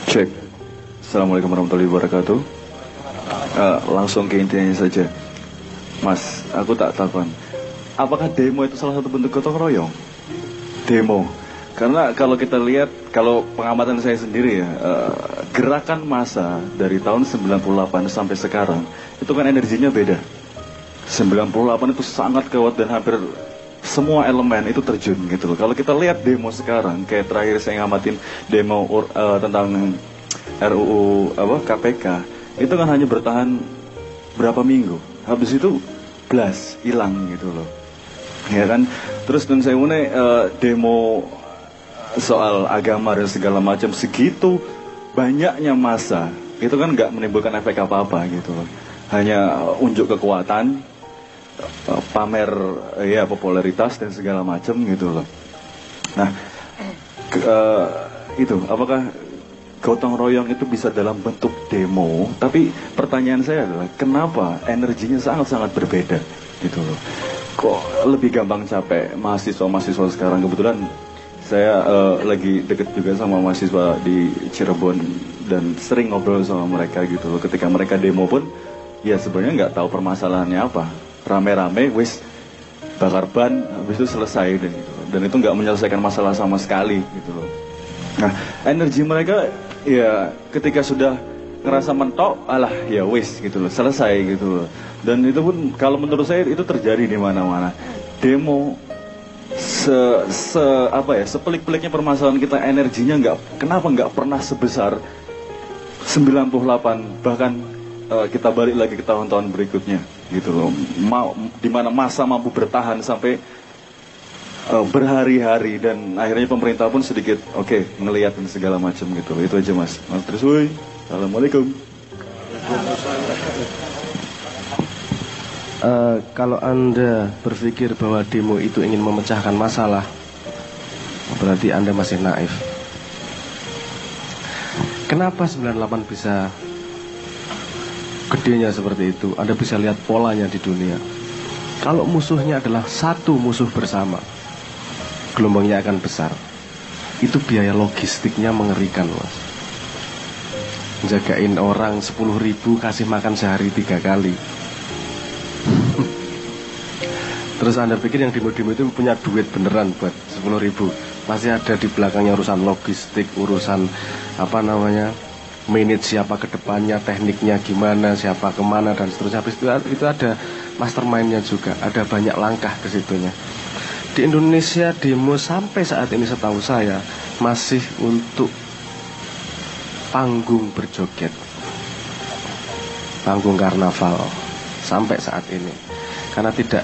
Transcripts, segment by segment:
Cek. Assalamualaikum warahmatullahi wabarakatuh. Langsung ke intinya saja. Mas, aku tak takon. Apakah demo itu salah satu bentuk gotong royong? Demo. Karena kalau kita lihat, kalau pengamatan saya sendiri ya, gerakan massa dari tahun 98 sampai sekarang, itu kan energinya beda. 98 itu sangat kuat dan hampir semua elemen itu terjun gitu loh. Kalau kita lihat demo sekarang, kayak terakhir saya ngamatin demo tentang RUU KPK, itu kan hanya bertahan berapa minggu. Habis itu blas, hilang gitu loh. Ya kan? Terus dan saya demo soal agama dan segala macam segitu banyaknya massa, itu kan nggak menimbulkan efek apa-apa gitu loh. Hanya unjuk kekuatan, pamer ya popularitas dan segala macam gitu loh. Nah, itu apakah gotong royong itu bisa dalam bentuk demo? Tapi pertanyaan saya adalah kenapa energinya sangat-sangat berbeda gitu loh. Kok lebih gampang capek mahasiswa-mahasiswa sekarang? Kebetulan saya lagi deket juga sama mahasiswa di Cirebon dan sering ngobrol sama mereka gitu loh. Ketika mereka demo pun ya sebenarnya nggak tahu permasalahannya apa. Rame-rame, wis bakar ban, habis itu selesai dan gitu. Dan itu nggak menyelesaikan masalah sama sekali gitu loh. Nah, energi mereka ya ketika sudah ngerasa mentok, alah ya wis gitu loh, selesai gitu loh. Dan itu pun kalau menurut saya itu terjadi di mana-mana. Demo sepelik-peliknya permasalahan kita energinya kenapa nggak pernah sebesar 98 bahkan kita balik lagi ke tahun-tahun berikutnya gitu loh, di mana masa mampu bertahan sampai berhari-hari dan akhirnya pemerintah pun sedikit ngelihat dan segala macam gitu. Itu aja Mas terus Assalamualaikum. Kalau Anda berpikir bahwa demo itu ingin memecahkan masalah, berarti Anda masih naif. Kenapa 98 bisa gedenya seperti itu? Anda bisa lihat polanya di dunia. Kalau musuhnya adalah satu musuh bersama, gelombangnya akan besar. Itu biaya logistiknya mengerikan, Mas. Jagain orang 10.000 kasih makan sehari 3 kali. Terus Anda pikir yang demo-demo itu punya duit beneran buat 10.000? Pasti ada di belakangnya urusan logistik, urusan manage siapa ke depannya, tekniknya gimana, siapa kemana dan seterusnya. Habis itu ada mastermind-nya juga, ada banyak langkah ke situnya. Di Indonesia demo sampai saat ini setahu saya masih untuk panggung berjoget, panggung karnaval sampai saat ini. Karena tidak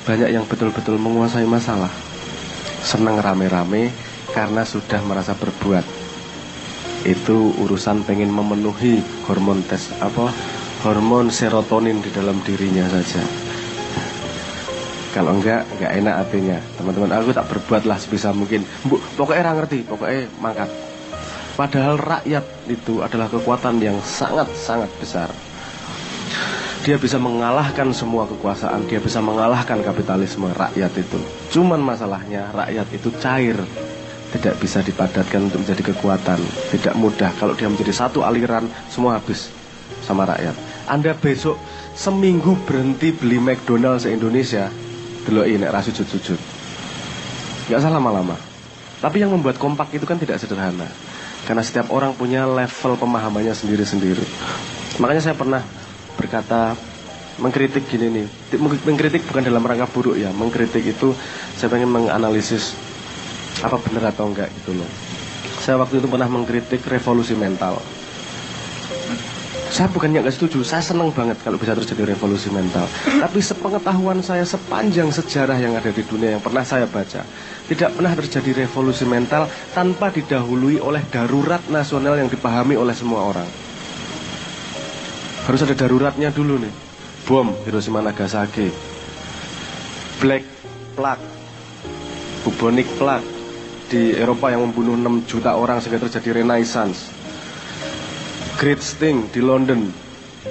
banyak yang betul-betul menguasai masalah. Senang rame-rame karena sudah merasa berbuat. Itu urusan pengen memenuhi hormon serotonin di dalam dirinya saja. Kalau enggak enak hatinya. Teman-teman, aku tak berbuat lah sebisa mungkin. Pokoknya orang ngerti, pokoknya mangkat. Padahal rakyat itu adalah kekuatan yang sangat-sangat besar. Dia bisa mengalahkan semua kekuasaan, dia bisa mengalahkan kapitalisme rakyat itu. Cuman masalahnya rakyat itu cair, tidak bisa dipadatkan untuk menjadi kekuatan. Tidak mudah. Kalau dia menjadi satu aliran, semua habis sama rakyat. Anda besok seminggu berhenti beli McDonald se-Indonesia, deloki nek ra sujud-sujud. Gak usah lama-lama. Tapi yang membuat kompak itu kan tidak sederhana. Karena setiap orang punya level pemahamannya sendiri-sendiri. Makanya saya pernah berkata, mengkritik gini nih. Mengkritik bukan dalam rangka buruk ya. Mengkritik itu saya pengen menganalisis apa benar atau enggak gitu loh. Saya waktu itu pernah mengkritik revolusi mental. Saya bukannya nggak setuju, saya senang banget kalau bisa terjadi revolusi mental. Tapi sepengetahuan saya sepanjang sejarah yang ada di dunia yang pernah saya baca, tidak pernah terjadi revolusi mental tanpa didahului oleh darurat nasional yang dipahami oleh semua orang. Harus ada daruratnya dulu nih. Bom Hiroshima Nagasaki, Black Plague, bubonic plague di Eropa yang membunuh 6 juta orang sehingga terjadi Renaissance, Great Sting di London,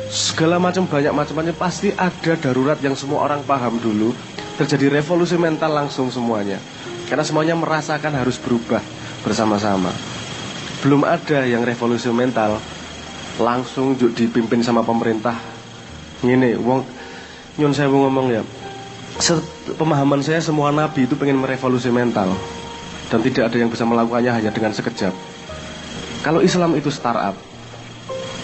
segala macam banyak macam-macam. Pasti ada darurat yang semua orang paham dulu. Terjadi revolusi mental langsung semuanya. Karena semuanya merasakan harus berubah bersama-sama. belum ada yang revolusi mental langsung dipimpin sama pemerintah. Ngene, wong nyun sewu ngomong ya. Pemahaman saya semua nabi itu pengen merevolusi mental dan tidak ada yang bisa melakukannya hanya dengan sekejap. Kalau Islam itu startup,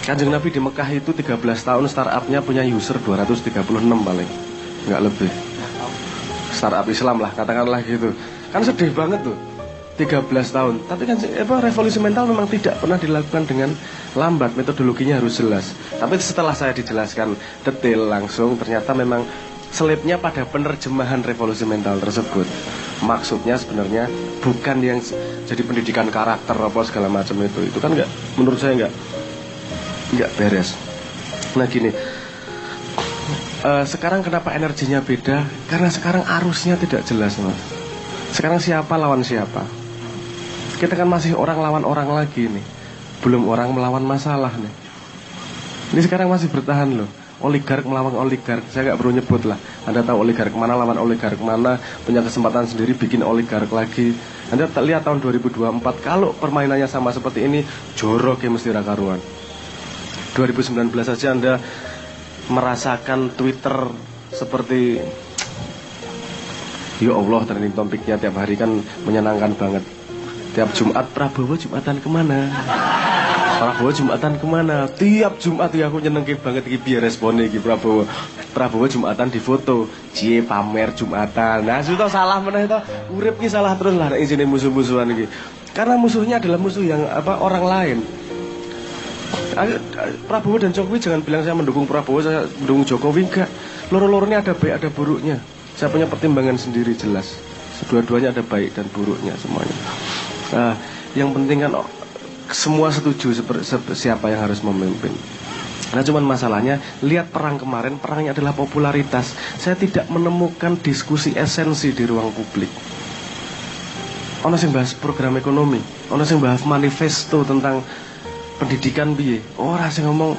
Kanjeng Nabi di Mekah itu 13 tahun startupnya punya user 236 paling, nggak lebih. Startup Islam lah, katakanlah gitu. Kan sedih banget tuh, 13 tahun. Tapi kan revolusi mental memang tidak pernah dilakukan dengan lambat, metodologinya harus jelas. Tapi setelah saya dijelaskan detail langsung, ternyata memang selipnya pada penerjemahan revolusi mental tersebut. Maksudnya sebenarnya bukan yang jadi pendidikan karakter apa segala macam itu kan nggak, menurut saya nggak beres. Nah gini, sekarang kenapa energinya beda? Karena sekarang arusnya tidak jelas, Mas. Sekarang siapa lawan siapa? Kita kan masih orang lawan orang lagi nih, belum orang melawan masalah nih. Ini sekarang masih bertahan loh. Oligark melawan oligark, saya nggak perlu nyebut lah. Anda tahu oligark mana lawan oligark mana, punya kesempatan sendiri bikin oligark lagi. Anda lihat tahun 2024, kalau permainannya sama seperti ini, jorok ya mesti rakaruan. 2019 saja Anda merasakan Twitter seperti, ya Allah, trending topiknya tiap hari kan menyenangkan banget. Tiap Jumat, Prabowo Jumatan kemana? Prabowo Jumatan kemana? Tiap Jumat ya aku nyenengin banget iki biar responnya iki Prabowo Jumatan di foto, cie pamer Jumatan. Nah, sudah salah meneh to. Urip ki salah terus lah nek isine musuh-musuhan iki. Karena musuhnya adalah musuh yang orang lain. Prabowo dan Jokowi jangan bilang saya mendukung Prabowo, saya mendukung Jokowi, enggak. Loro-loronya ada baik ada buruknya. Saya punya pertimbangan sendiri jelas. Dua-duanya ada baik dan buruknya semuanya. Yang penting kan semua setuju siapa yang harus memimpin. Nah cuman masalahnya, lihat perang kemarin, perangnya adalah popularitas. Saya tidak menemukan diskusi esensi di ruang publik. Ono sing bahas program ekonomi, ono sing bahas manifesto tentang pendidikan piye. Ora sing ngomong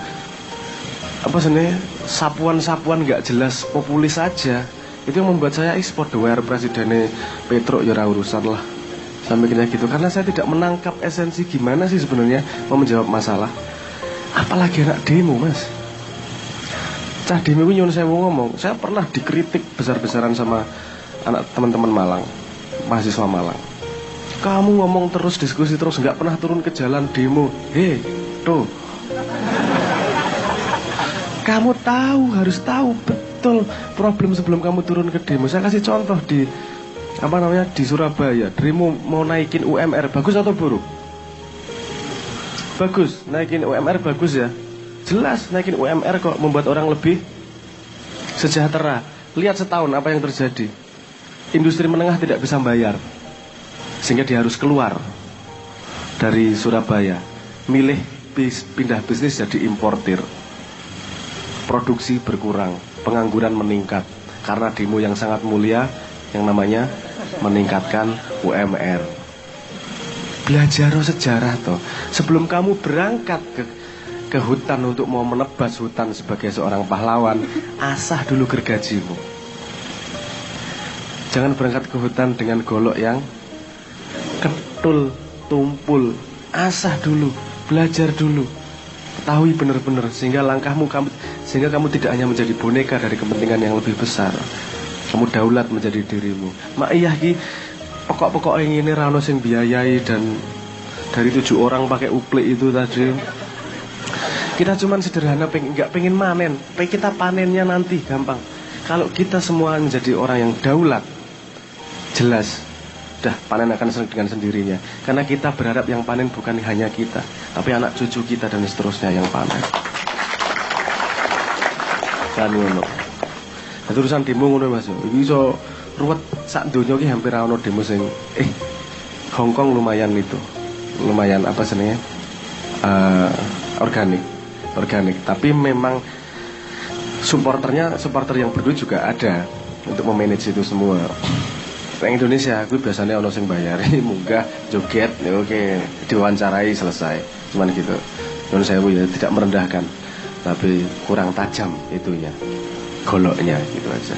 apa sebenarnya sapuan-sapuan nggak jelas, populis saja. Itu yang membuat saya ekspor doer presidennya Petro ya urusan lah. Sampai kayak gitu, karena saya tidak menangkap esensi gimana sih sebenarnya mau menjawab masalah. Apalagi anak demo, Mas. Cah demo itu nyuruh saya mau ngomong. Saya pernah dikritik besar-besaran sama anak teman-teman Malang, mahasiswa Malang. Kamu ngomong terus, diskusi terus, nggak pernah turun ke jalan demo. Tuh. Kamu harus tahu betul problem sebelum kamu turun ke demo. Saya kasih contoh di di Surabaya, demo mau naikin UMR, bagus atau buruk? Bagus, naikin UMR bagus ya. Jelas naikin UMR kok membuat orang lebih sejahtera. Lihat setahun apa yang terjadi. Industri menengah tidak bisa bayar, sehingga dia harus keluar dari Surabaya, milih pindah bisnis jadi importir. Produksi berkurang, pengangguran meningkat karena demo yang sangat mulia yang namanya meningkatkan UMR. Belajar sejarah toh. Sebelum kamu berangkat ke hutan untuk mau menebas hutan sebagai seorang pahlawan, asah dulu gergajimu. Jangan berangkat ke hutan dengan golok yang ketul, tumpul. Asah dulu, belajar dulu. Ketahui benar-benar sehingga sehingga kamu tidak hanya menjadi boneka dari kepentingan yang lebih besar. Kamu daulat menjadi dirimu. Mak iya ki pokok-pokok yang ini rano sing biayai, dan dari 7 orang pakai uplik itu tadi. Kita cuman sederhana nggak pengen manen, kita panennya nanti gampang. Kalau kita semua menjadi orang yang daulat, jelas dah panen akan dengan sendirinya. Karena kita berharap yang panen bukan hanya kita, tapi anak cucu kita dan seterusnya yang panen. Dan ngono. Nah, urusan demo ngono Mas. Iki iso ruwet sak donya iki hampir ana demo sing Hongkong lumayan itu. Lumayan apa senenge? Organik. Tapi memang supporter yang berduit juga ada untuk memanage itu semua. Yang Indonesia, gue biasanya ono sing bayari, munggah, joget, ya oke, diwawancarai selesai, cuman gitu. Menurut saya ya tidak merendahkan, tapi kurang tajam itunya, goloknya gitu aja.